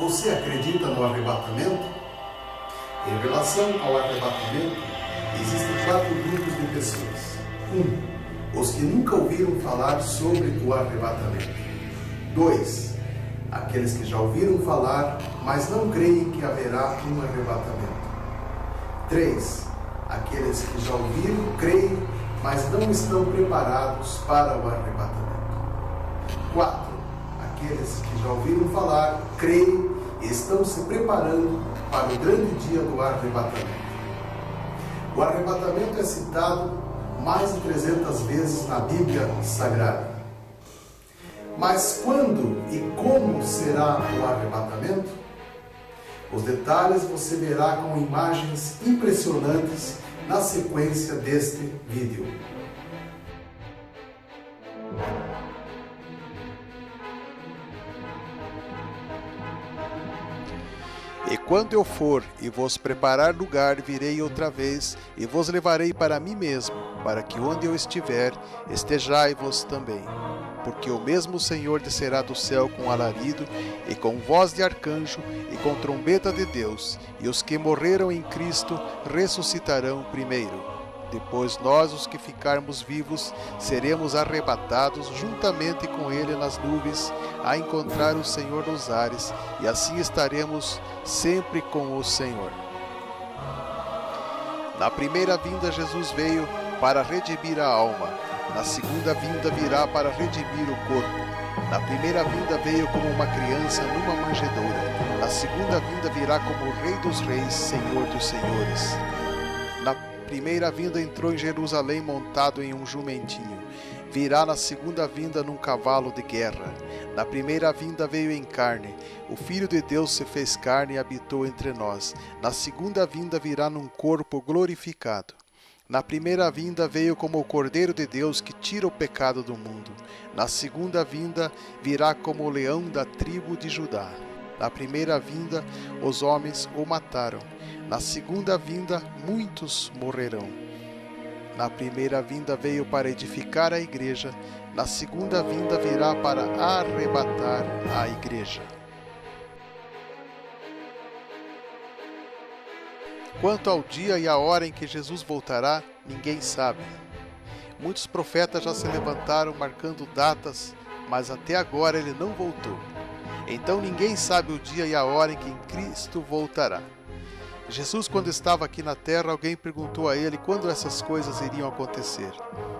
Você acredita no arrebatamento? Em relação ao arrebatamento, existem 4 grupos de pessoas. 1. Os que nunca ouviram falar sobre o arrebatamento. 2. Aqueles que já ouviram falar, mas não creem que haverá um arrebatamento. 3. Aqueles que já ouviram, creem, mas não estão preparados para o arrebatamento. 4. Aqueles que já ouviram falar, creem e estão se preparando para o grande dia do arrebatamento. O arrebatamento é citado mais de 300 vezes na Bíblia Sagrada. Mas quando e como será o arrebatamento? Os detalhes você verá com imagens impressionantes na sequência deste vídeo. E quando eu for e vos preparar lugar, virei outra vez e vos levarei para mim mesmo, para que onde eu estiver, estejais vós também. Porque o mesmo Senhor descerá do céu com alarido, e com voz de arcanjo, e com trombeta de Deus, e os que morreram em Cristo ressuscitarão primeiro. Depois nós, os que ficarmos vivos, seremos arrebatados juntamente com Ele nas nuvens, a encontrar o Senhor nos ares, e assim estaremos sempre com o Senhor. Na primeira vinda, Jesus veio para redimir a alma. Na segunda vinda virá para redimir o corpo. Na primeira vinda veio como uma criança numa manjedoura. Na segunda vinda virá como o Rei dos Reis, Senhor dos Senhores. Na primeira vinda entrou em Jerusalém montado em um jumentinho. Virá na segunda vinda num cavalo de guerra. Na primeira vinda veio em carne. O Filho de Deus se fez carne e habitou entre nós. Na segunda vinda virá num corpo glorificado. Na primeira vinda veio como o Cordeiro de Deus que tira o pecado do mundo. Na segunda vinda virá como o leão da tribo de Judá. Na primeira vinda os homens o mataram. Na segunda vinda muitos morrerão. Na primeira vinda veio para edificar a igreja. Na segunda vinda virá para arrebatar a igreja. Quanto ao dia e a hora em que Jesus voltará, ninguém sabe. Muitos profetas já se levantaram marcando datas, mas até agora ele não voltou. Então ninguém sabe o dia e a hora em que Cristo voltará. Jesus, quando estava aqui na terra, alguém perguntou a ele quando essas coisas iriam acontecer.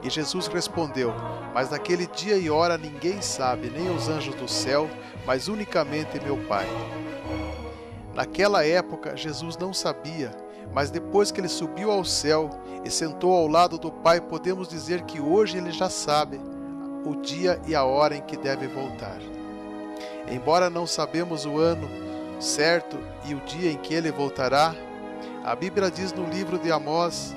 E Jesus respondeu: mas naquele dia e hora ninguém sabe, nem os anjos do céu, mas unicamente meu Pai. Naquela época, Jesus não sabia, mas depois que ele subiu ao céu e sentou ao lado do Pai, podemos dizer que hoje ele já sabe o dia e a hora em que deve voltar. Embora não sabemos o ano certo e o dia em que ele voltará, a Bíblia diz no livro de Amós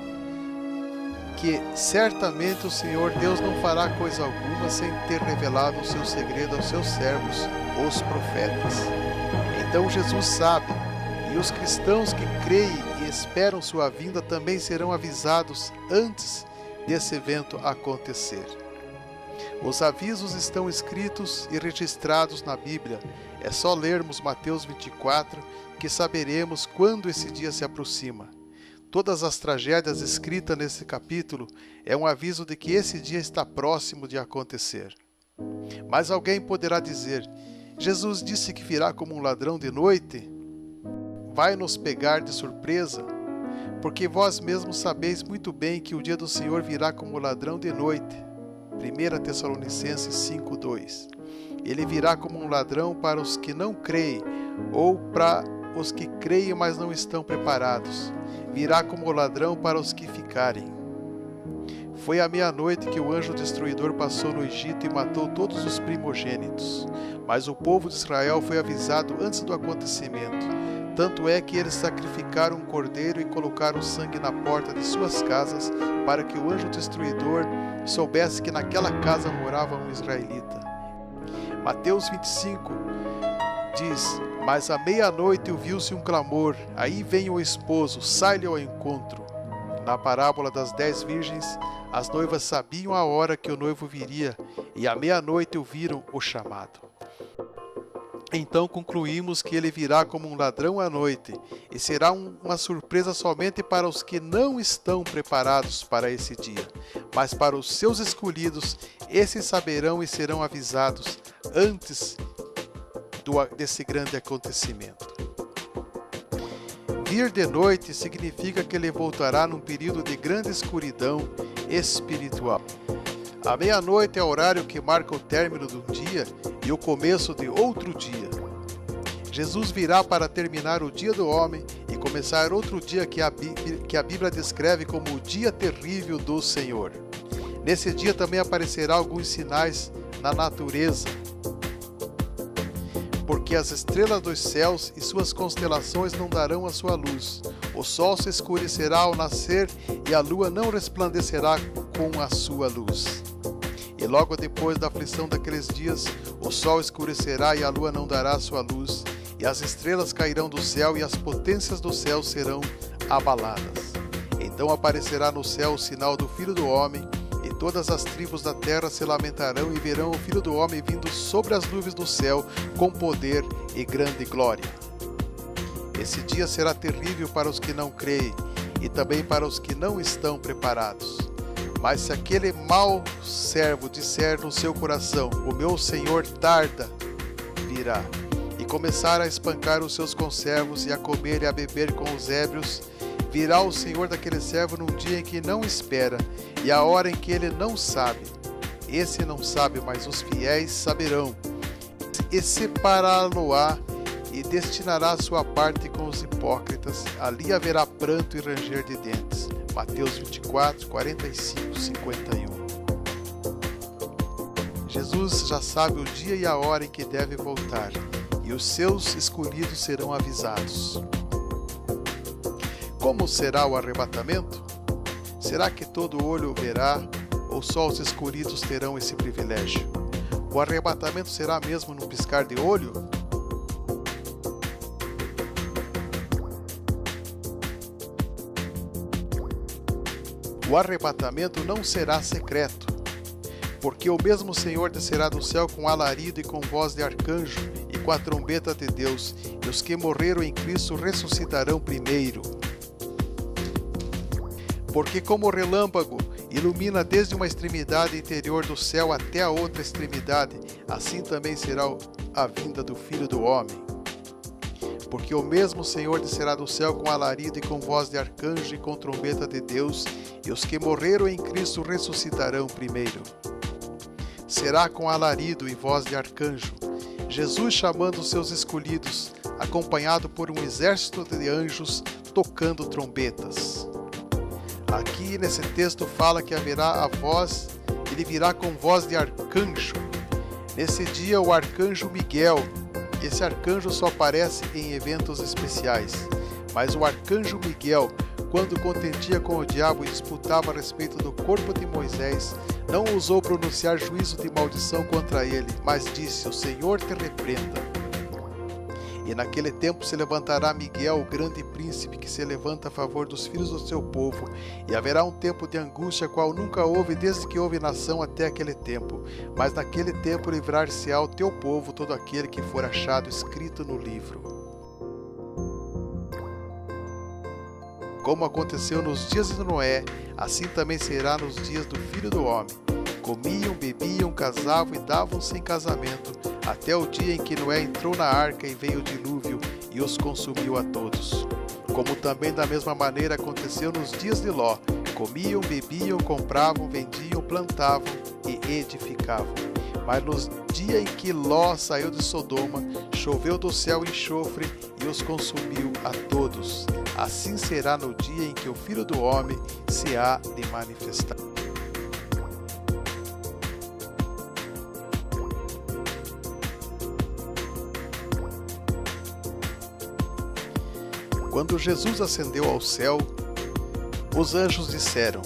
que certamente o Senhor Deus não fará coisa alguma sem ter revelado o seu segredo aos seus servos, os profetas. Então Jesus sabe, e os cristãos que creem e esperam sua vinda também serão avisados antes desse evento acontecer. Os avisos estão escritos e registrados na Bíblia. É só lermos Mateus 24 que saberemos quando esse dia se aproxima. Todas as tragédias escritas nesse capítulo é um aviso de que esse dia está próximo de acontecer. Mas alguém poderá dizer: Jesus disse que virá como um ladrão de noite? Vai nos pegar de surpresa? Porque vós mesmos sabeis muito bem que o dia do Senhor virá como ladrão de noite. 1 Tessalonicenses 5:2. Ele virá como um ladrão para os que não creem, ou para os que creem, mas não estão preparados. Virá como ladrão para os que ficarem. Foi à meia-noite que o anjo destruidor passou no Egito e matou todos os primogênitos. Mas o povo de Israel foi avisado antes do acontecimento. Tanto é que eles sacrificaram um cordeiro e colocaram o sangue na porta de suas casas, para que o anjo destruidor soubesse que naquela casa morava um israelita. Mateus 25 diz: mas à meia-noite ouviu-se um clamor: aí vem o esposo, sai-lhe ao encontro. Na parábola das 10 virgens, as noivas sabiam a hora que o noivo viria, e à meia-noite ouviram o chamado. Então concluímos que ele virá como um ladrão à noite, e será uma surpresa somente para os que não estão preparados para esse dia. Mas para os seus escolhidos, esses saberão e serão avisados antes desse grande acontecimento. Vir de noite significa que ele voltará num período de grande escuridão espiritual. A meia-noite é o horário que marca o término de um dia e o começo de outro dia. Jesus virá para terminar o dia do homem e começar outro dia que a Bíblia descreve como o dia terrível do Senhor. Nesse dia também aparecerão alguns sinais na natureza, porque as estrelas dos céus e suas constelações não darão a sua luz. O sol se escurecerá ao nascer e a lua não resplandecerá com a sua luz. E logo depois da aflição daqueles dias, o sol escurecerá e a lua não dará a sua luz, e as estrelas cairão do céu e as potências do céu serão abaladas. Então aparecerá no céu o sinal do Filho do Homem, e todas as tribos da terra se lamentarão e verão o Filho do Homem vindo sobre as nuvens do céu com poder e grande glória. Esse dia será terrível para os que não creem e também para os que não estão preparados. Mas se aquele mau servo disser no seu coração, o meu Senhor tarda, virá, e começar a espancar os seus conservos e a comer e a beber com os ébrios, virá o Senhor daquele servo num dia em que não espera e a hora em que ele não sabe. Esse não sabe, mas os fiéis saberão, e separá-lo-á e destinará a sua parte com os hipócritas. Ali haverá pranto e ranger de dentes. Mateus 24, 45, 51. Jesus já sabe o dia e a hora em que deve voltar, e os seus escolhidos serão avisados. Como será o arrebatamento? Será que todo olho o verá, ou só os escolhidos terão esse privilégio? O arrebatamento será mesmo num piscar de olho? O arrebatamento não será secreto, porque o mesmo Senhor descerá do céu com alarido e com voz de arcanjo e com a trombeta de Deus, e os que morreram em Cristo ressuscitarão primeiro. Porque como o relâmpago ilumina desde uma extremidade interior do céu até a outra extremidade, assim também será a vinda do Filho do Homem. Porque o mesmo Senhor descerá do céu com alarido e com voz de arcanjo e com trombeta de Deus, e os que morreram em Cristo ressuscitarão primeiro. Será com alarido e voz de arcanjo, Jesus chamando os seus escolhidos, acompanhado por um exército de anjos tocando trombetas. Aqui nesse texto fala que haverá a voz, ele virá com voz de arcanjo. Nesse dia o arcanjo Miguel, esse arcanjo só aparece em eventos especiais, mas o arcanjo Miguel, quando contendia com o diabo e disputava a respeito do corpo de Moisés, não ousou pronunciar juízo de maldição contra ele, mas disse: o Senhor te repreenda. E naquele tempo se levantará Miguel, o grande príncipe, que se levanta a favor dos filhos do seu povo, e haverá um tempo de angústia, qual nunca houve desde que houve nação até aquele tempo. Mas naquele tempo livrar-se-á o teu povo, todo aquele que for achado escrito no livro. Como aconteceu nos dias de Noé, assim também será nos dias do Filho do Homem. Comiam, bebiam, casavam e davam-se em casamento, até o dia em que Noé entrou na arca e veio o dilúvio e os consumiu a todos. Como também da mesma maneira aconteceu nos dias de Ló. Comiam, bebiam, compravam, vendiam, plantavam e edificavam. Mas no dia em que Ló saiu de Sodoma, choveu do céu enxofre e os consumiu a todos. Assim será no dia em que o Filho do Homem se há de manifestar. Quando Jesus ascendeu ao céu, os anjos disseram: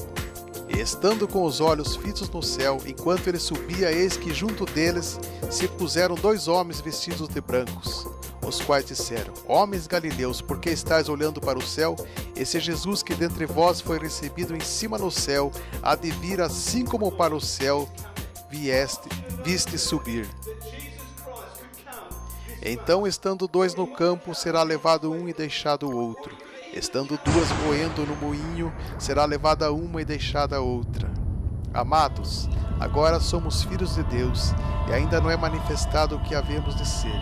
e estando com os olhos fitos no céu, enquanto ele subia, eis que junto deles se puseram 2 homens vestidos de brancos, os quais disseram: homens galileus, por que estáis olhando para o céu? Esse Jesus que dentre vós foi recebido em cima no céu, há de vir assim como para o céu viste subir. Então, estando 2 no campo, será levado um e deixado o outro. Estando 2 moendo no moinho, será levada uma e deixada a outra. Amados, agora somos filhos de Deus, e ainda não é manifestado o que havemos de ser.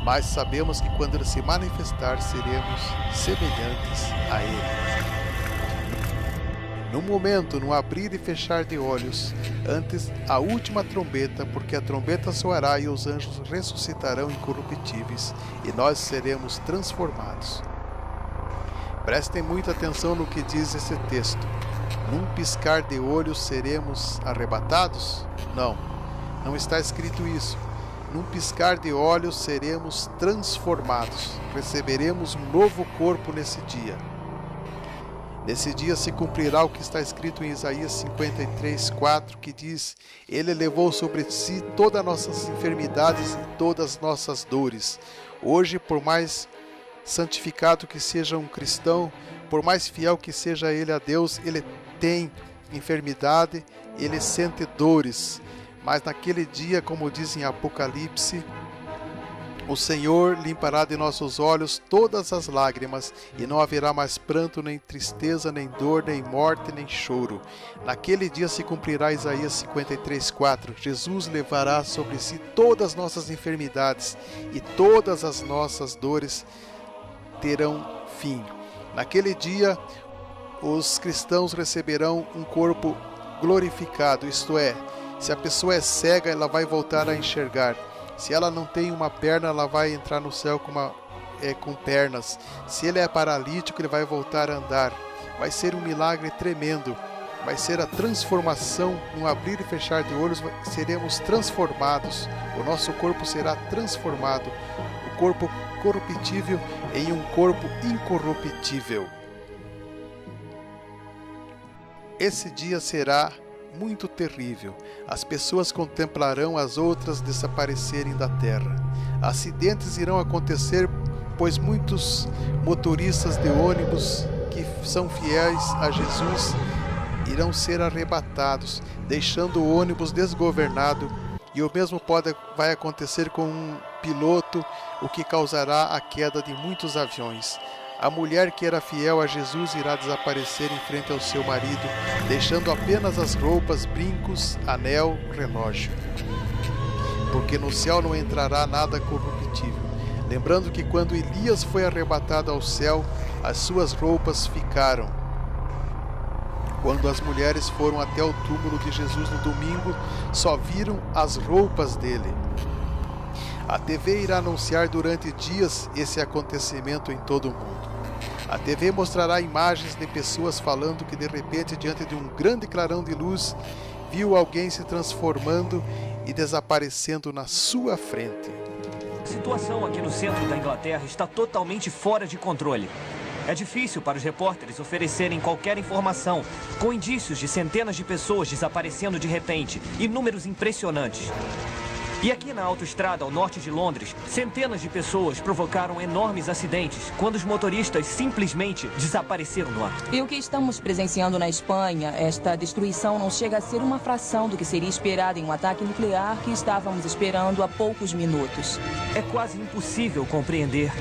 Mas sabemos que quando Ele se manifestar, seremos semelhantes a Ele. No momento, no abrir e fechar de olhos, antes a última trombeta, porque a trombeta soará e os anjos ressuscitarão incorruptíveis, e nós seremos transformados. Prestem muita atenção no que diz esse texto. Num piscar de olhos seremos arrebatados? Não, não está escrito isso. Num piscar de olhos seremos transformados. Receberemos um novo corpo nesse dia. Nesse dia se cumprirá o que está escrito em Isaías 53:4, que diz: Ele levou sobre si todas as nossas enfermidades e todas as nossas dores. Hoje, por mais santificado que seja um cristão, por mais fiel que seja ele a Deus, ele tem enfermidade, ele sente dores. Mas naquele dia, como diz em Apocalipse, o Senhor limpará de nossos olhos todas as lágrimas, e não haverá mais pranto, nem tristeza, nem dor, nem morte, nem choro. Naquele dia se cumprirá Isaías 53:4. Jesus levará sobre si todas as nossas enfermidades, e todas as nossas dores terão fim. Naquele dia, os cristãos receberão um corpo glorificado, isto é, se a pessoa é cega, ela vai voltar a enxergar. Se ela não tem uma perna, ela vai entrar no céu com pernas. Se ele é paralítico, ele vai voltar a andar. Vai ser um milagre tremendo. Vai ser a transformação, no abrir e fechar de olhos, seremos transformados. O nosso corpo será transformado. O corpo corruptível em um corpo incorruptível. Esse dia será muito terrível. As pessoas contemplarão as outras desaparecerem da terra. Acidentes irão acontecer, pois muitos motoristas de ônibus que são fiéis a Jesus irão ser arrebatados, deixando o ônibus desgovernado, e o mesmo vai acontecer com um piloto, o que causará a queda de muitos aviões. A mulher que era fiel a Jesus irá desaparecer em frente ao seu marido, deixando apenas as roupas, brincos, anel, relógio. Porque no céu não entrará nada corruptível. Lembrando que quando Elias foi arrebatado ao céu, as suas roupas ficaram. Quando as mulheres foram até o túmulo de Jesus no domingo, só viram as roupas dele. A TV irá anunciar durante dias esse acontecimento em todo o mundo. A TV mostrará imagens de pessoas falando que de repente, diante de um grande clarão de luz, viu alguém se transformando e desaparecendo na sua frente. A situação aqui no centro da Inglaterra está totalmente fora de controle. É difícil para os repórteres oferecerem qualquer informação, com indícios de centenas de pessoas desaparecendo de repente e números impressionantes. E aqui na autoestrada ao norte de Londres, centenas de pessoas provocaram enormes acidentes quando os motoristas simplesmente desapareceram no ar. E o que estamos presenciando na Espanha, esta destruição não chega a ser uma fração do que seria esperado em um ataque nuclear que estávamos esperando há poucos minutos. É quase impossível compreender.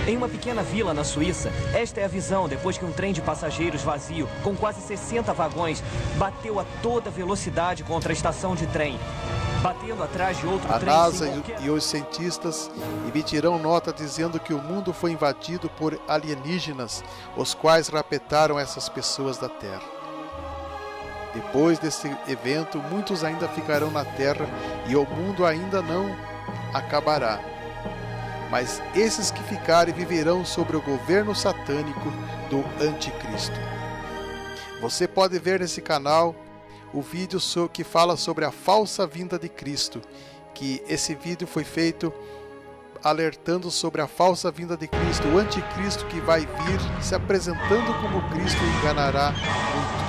Em uma pequena vila na Suíça, esta é a visão depois que um trem de passageiros vazio, com quase 60 vagões, bateu a toda velocidade contra a estação de trem. Batendo atrás de outro trem. A NASA e os cientistas emitirão nota dizendo que o mundo foi invadido por alienígenas, os quais raptaram essas pessoas da Terra. Depois desse evento, muitos ainda ficarão na Terra e o mundo ainda não acabará. Mas esses que ficarem viverão sob o governo satânico do Anticristo. Você pode ver nesse canal o vídeo que fala sobre a falsa vinda de Cristo, que esse vídeo foi feito alertando sobre a falsa vinda de Cristo, o anticristo que vai vir se apresentando como Cristo e enganará muitos.